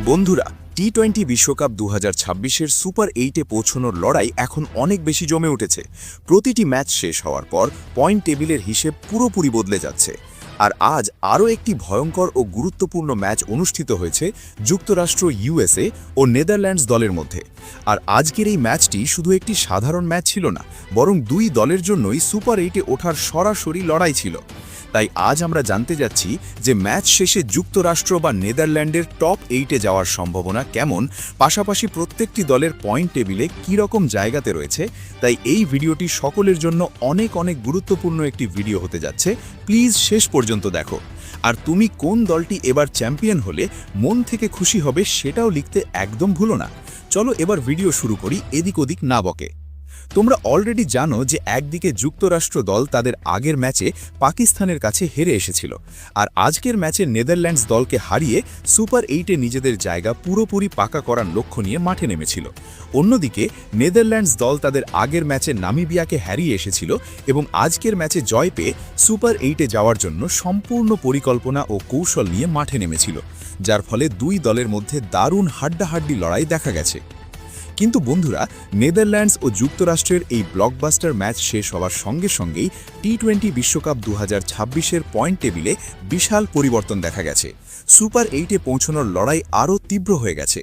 বন্ধুরা, টি-20 বিশ্বকাপ 2026-এর সুপার 8-এ পৌঁছানোর লড়াই এখন অনেক বেশি জমে উঠেছে। প্রতিটি ম্যাচ শেষ হওয়ার পর পয়েন্ট টেবিলের হিসেব পুরোপুরি বদলে যাচ্ছে। আর আজ আরও একটি ভয়ঙ্কর ও গুরুত্বপূর্ণ ম্যাচ অনুষ্ঠিত হয়েছে যুক্তরাষ্ট্র, ইউএসএ ও নেদারল্যান্ডস দলের মধ্যে। আর আজকের এই ম্যাচটি শুধু একটি সাধারণ ম্যাচ ছিল না, বরং দুই দলের জন্যই সুপার 8-এ ওঠার সরাসরি লড়াই ছিল। তাই আজ আমরা জানতে যাচ্ছি যে ম্যাচ শেষে যুক্তরাষ্ট্র বা নেদারল্যান্ডের টপ 8-এ যাওয়ার সম্ভাবনা কেমন, পাশাপাশি প্রত্যেকটি দলের পয়েন্ট টেবিলে কী রকম জায়গাতে রয়েছে। তাই এই ভিডিওটি সকলের জন্য অনেক গুরুত্বপূর্ণ একটি ভিডিও হতে যাচ্ছে। প্লিজ শেষ পর্যন্ত দেখো। আর তুমি কোন দলটি এবার চ্যাম্পিয়ন হলে মন থেকে খুশি হবে সেটাও লিখতে একদম ভুলো না। চলো এবার ভিডিও শুরু করি এদিক ওদিক না বকে। তোমরা অলরেডি জানো যে একদিকে যুক্তরাষ্ট্র দল তাদের আগের ম্যাচে পাকিস্তানের কাছে হেরে এসেছিল, আর আজকের ম্যাচে নেদারল্যান্ডস দলকে হারিয়ে সুপার 8-এ নিজেদের জায়গা পুরোপুরি পাকা করার লক্ষ্য নিয়ে মাঠে নেমেছিল। অন্যদিকে নেদারল্যান্ডস দল তাদের আগের ম্যাচে নামিবিয়াকে হারিয়ে এসেছিল এবং আজকের ম্যাচে জয় পেয়ে সুপার 8-এ যাওয়ার জন্য সম্পূর্ণ পরিকল্পনা ও কৌশল নিয়ে মাঠে নেমেছিল, যার ফলে দুই দলের মধ্যে দারুণ হাড্ডাহাড্ডি লড়াই দেখা গেছে। কিন্তু বন্ধুরা, নেদারল্যান্ডস ও যুক্তরাষ্ট্রের এই ব্লকবাস্টার ম্যাচ শেষ হওয়ার সঙ্গে সঙ্গেই টি-20 বিশ্বকাপ 2026-এর পয়েন্ট টেবিলে বিশাল পরিবর্তন দেখা গেছে। সুপার 8-এ পৌঁছানোর লড়াই আরও তীব্র হয়ে গেছে।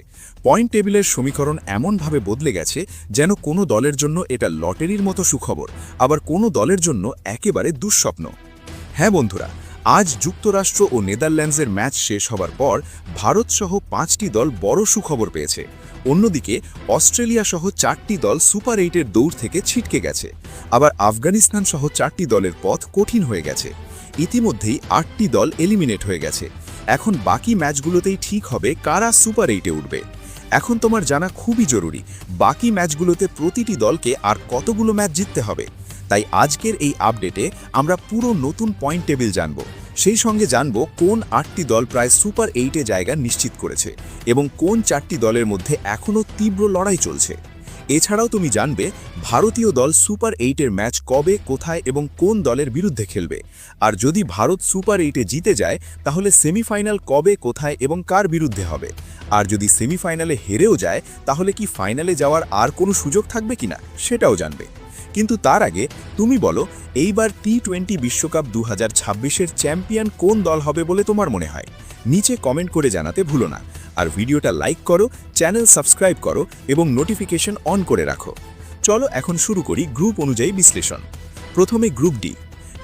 পয়েন্ট টেবিলের সমীকরণ এমনভাবে বদলে গেছে যেন কোনো দলের জন্য এটা লটারির মতো সুখবর, আবার কোনো দলের জন্য একেবারে দুঃস্বপ্ন। হ্যাঁ বন্ধুরা, আজ যুক্তরাষ্ট্র ও নেদারল্যান্ডসের ম্যাচ শেষ হবার পর ভারতসহ 5টি দল বড় সুখবর পেয়েছে। অন্যদিকে অস্ট্রেলিয়া সহ 4টি দল সুপার 8-এর দৌড় থেকে ছিটকে গেছে। আবার আফগানিস্তান সহ 4টি দলের পথ কঠিন হয়ে গেছে। ইতিমধ্যেই 8টি দল এলিমিনেট হয়ে গেছে। এখন বাকি ম্যাচগুলোতেই ঠিক হবে কারা সুপার 8-এ উঠবে। এখন তোমার জানা খুবই জরুরি, বাকি ম্যাচগুলোতে প্রতিটি দলকে আর কতগুলো ম্যাচ জিততে হবে। তাই আজকের এই আপডেটে আমরা পুরো নতুন পয়েন্ট টেবিল জানব। সেই সঙ্গে জানব কোন 8টি দল প্রায় সুপার 8-এ জায়গা নিশ্চিত করেছে এবং কোন 4টি দলের মধ্যে এখনও তীব্র লড়াই চলছে। এছাড়াও তুমি জানবে ভারতীয় দল সুপার 8-এর ম্যাচ কবে, কোথায় এবং কোন দলের বিরুদ্ধে খেলবে। আর যদি ভারত সুপার 8-এ জিতে যায় তাহলে সেমিফাইনাল কবে, কোথায় এবং কার বিরুদ্ধে হবে। আর যদি সেমিফাইনালে হেরেও যায় তাহলে কি ফাইনালে যাওয়ার আর কোনো সুযোগ থাকবে কিনা সেটাও জানবে। কিন্তু তার আগে তুমি বলো, এইবার টি-20 বিশ্বকাপ 2026-এর চ্যাম্পিয়ন কোন দল হবে বলে তোমার মনে হয়? নিচে কমেন্ট করে জানাতে ভুলো না। আর ভিডিওটা লাইক করো, চ্যানেল সাবস্ক্রাইব করো এবং নোটিফিকেশন অন করে রাখো। চলো এখন শুরু করি গ্রুপ অনুযায়ী বিশ্লেষণ। প্রথমে গ্রুপ ডি।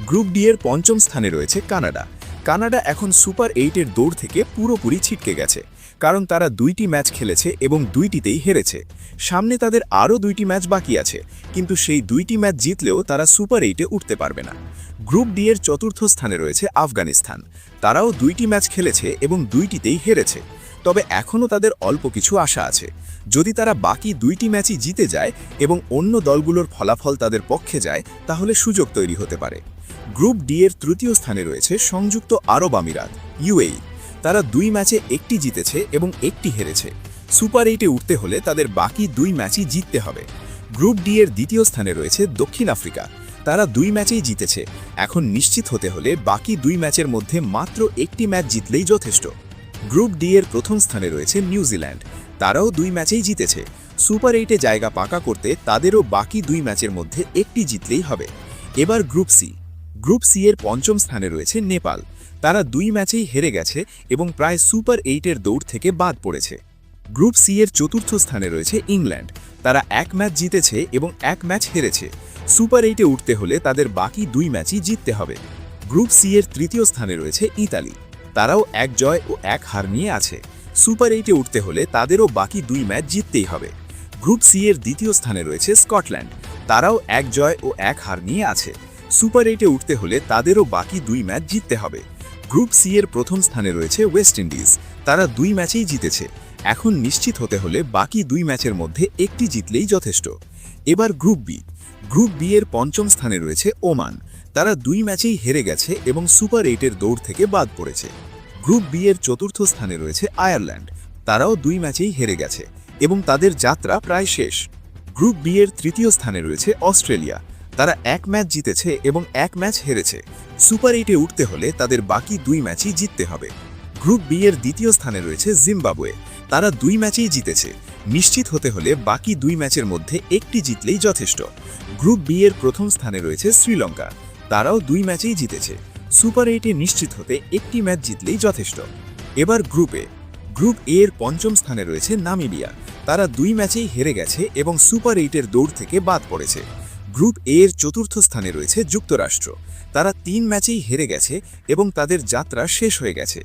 গ্রুপ ডি এর পঞ্চম স্থানে রয়েছে কানাডা। কানাডা এখন সুপার 8-এর দৌড় থেকে পুরোপুরি ছিটকে গেছে, কারণ তারা 2টি ম্যাচ খেলেছে এবং 2টিতেই হেরেছে। সামনে তাদের আরও 2টি ম্যাচ বাকি আছে, কিন্তু সেই 2টি ম্যাচ জিতলেও তারা সুপার 8-এ উঠতে পারবে না। গ্রুপ ডি এর চতুর্থ স্থানে রয়েছে আফগানিস্তান। তারাও 2টি ম্যাচ খেলেছে এবং 2টিতেই হেরেছে। তবে এখনও তাদের অল্প কিছু আশা আছে। যদি তারা বাকি 2টি ম্যাচই জিতে যায় এবং অন্য দলগুলোর ফলাফল তাদের পক্ষে যায় তাহলে সুযোগ তৈরি হতে পারে। গ্রুপ ডি এর তৃতীয় স্থানে রয়েছে সংযুক্ত আরব আমিরাত, ইউএই। তারা 2 ম্যাচে 1টি জিতেছে এবং 1টি হেরেছে। সুপার 8-এ উঠতে হলে তাদের বাকি 2 ম্যাচই জিততে হবে। গ্রুপ ডি এর দ্বিতীয় স্থানে রয়েছে দক্ষিণ আফ্রিকা। তারা 2 ম্যাচেই জিতেছে। এখন নিশ্চিত হতে হলে বাকি 2 ম্যাচের মধ্যে মাত্র 1টি ম্যাচ জিতলেই যথেষ্ট। গ্রুপ ডি এর প্রথম স্থানে রয়েছে নিউজিল্যান্ড। তারাও 2 ম্যাচেই জিতেছে। সুপার 8-এ জায়গা পাকা করতে তাদেরও বাকি 2 ম্যাচের মধ্যে 1টি জিতলেই হবে। এবার গ্রুপ সি। গ্রুপ সি এর পঞ্চম স্থানে রয়েছে নেপাল। তারা 2 ম্যাচেই হেরে গেছে এবং প্রায় সুপার 8-এর দৌড় থেকে বাদ পড়েছে। গ্রুপ সি এর চতুর্থ স্থানে রয়েছে ইংল্যান্ড। তারা 1 ম্যাচ জিতেছে এবং 1 ম্যাচ হেরেছে। সুপার 8-এ উঠতে হলে তাদের বাকি 2 ম্যাচই জিততে হবে। গ্রুপ সি এর তৃতীয় স্থানে রয়েছে ইতালি। তারাও 1 জয় ও 1 হার নিয়ে আছে। সুপার 8-এ উঠতে হলে তাদেরও বাকি 2 ম্যাচ জিততেই হবে। গ্রুপ সি এর দ্বিতীয় স্থানে রয়েছে স্কটল্যান্ড। তারাও 1 জয় ও 1 হার নিয়ে আছে। সুপার 8-এ উঠতে হলে তাদেরও বাকি 2 ম্যাচ জিততে হবে। গ্রুপ সি এর প্রথম স্থানে রয়েছে ওয়েস্ট ইন্ডিজ। তারা 2 ম্যাচেই জিতেছে। এখন নিশ্চিত হতে হলে বাকি 2 ম্যাচের মধ্যে 1টি জিতলেই যথেষ্ট। এবার গ্রুপ বি। গ্রুপ বি এর পঞ্চম স্থানে রয়েছে ওমান। তারা 2 ম্যাচেই হেরে গেছে এবং সুপার 8-এর দৌড় থেকে বাদ পড়েছে। গ্রুপ বি এর চতুর্থ স্থানে রয়েছে আয়ারল্যান্ড। তারাও 2 ম্যাচেই হেরে গেছে এবং তাদের যাত্রা প্রায় শেষ। গ্রুপ বি এর তৃতীয় স্থানে রয়েছে অস্ট্রেলিয়া। তারা 1 ম্যাচ জিতেছে এবং 1 ম্যাচ হেরেছে। সুপার 8-এ উঠতে হলে তাদের বাকি 2 ম্যাচই জিততে হবে। গ্রুপ বি এর দ্বিতীয় স্থানে রয়েছে জিম্বাবুয়ে। তারা 2 ম্যাচেই জিতেছে। নিশ্চিত হতে হলে বাকি 2 ম্যাচের মধ্যে একটি জিতলেই যথেষ্ট। গ্রুপ বি এর প্রথম স্থানে রয়েছে শ্রীলঙ্কা। তারাও 2 ম্যাচেই জিতেছে। সুপার 8-এ নিশ্চিত হতে একটি ম্যাচ জিতলেই যথেষ্ট। এবার গ্রুপ এ এর পঞ্চম স্থানে রয়েছে নামিবিয়া। তারা 2 ম্যাচেই হেরে গেছে এবং সুপার 8-এর দৌড় থেকে বাদ পড়েছে। গ্রুপ এ এর চতুর্থ স্থানে রয়েছে যুক্তরাষ্ট্র। তারা 3 ম্যাচেই হেরে গেছে এবং তাদের যাত্রা শেষ হয়ে গেছে।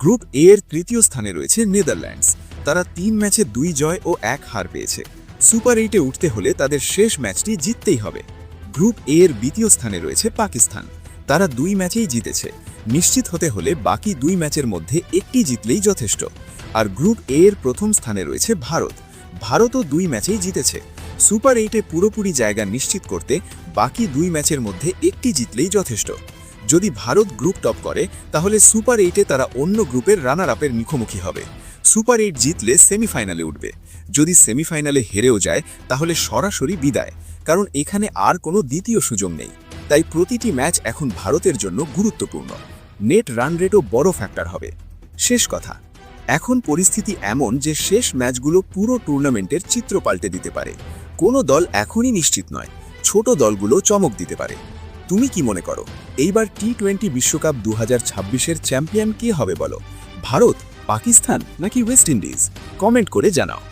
গ্রুপ এ এর তৃতীয় স্থানে রয়েছে নেদারল্যান্ডস। তারা 3 ম্যাচে 2 জয় ও 1 হার পেয়েছে। সুপার 8-এ উঠতে হলে তাদের শেষ ম্যাচটি জিততেই হবে। গ্রুপ এ এর দ্বিতীয় স্থানে রয়েছে পাকিস্তান। তারা 2 ম্যাচেই জিতেছে। নিশ্চিত হতে হলে বাকি 2 ম্যাচের মধ্যে একটি জিতলেই যথেষ্ট। আর গ্রুপ এ এর প্রথম স্থানে রয়েছে ভারত। ভারতও 2 ম্যাচেই জিতেছে। সুপার 8-এ পুরোপুরি জায়গা নিশ্চিত করতে বাকি 2 ম্যাচের মধ্যে একটি জিতলেই যথেষ্ট। যদি ভারত গ্রুপ টপ করে তাহলে সুপার 8-এ তারা অন্য গ্রুপের রানার আপের মুখোমুখি হবে। সুপার 8 জিতলে সেমিফাইনালে উঠবে। যদি সেমিফাইনালে হেরেও যায় তাহলে সরাসরি বিদায়, কারণ এখানে আর কোনো দ্বিতীয় সুযোগ নেই। তাই প্রতিটি ম্যাচ এখন ভারতের জন্য গুরুত্বপূর্ণ। নেট রান রেটও বড় ফ্যাক্টর হবে। শেষ কথা, এখন পরিস্থিতি এমন যে শেষ ম্যাচগুলো পুরো টুর্নামেন্টের চিত্র পাল্টে দিতে পারে। কোনো দল এখনই নিশ্চিত নয়, ছোট দলগুলো চমক দিতে পারে। তুমি কি মনে করো, এইবার টি-20 বিশ্বকাপ 2026-এর চ্যাম্পিয়ন কে হবে বলো? ভারত, পাকিস্তান নাকি ওয়েস্ট ইন্ডিজ? কমেন্ট করে জানাও।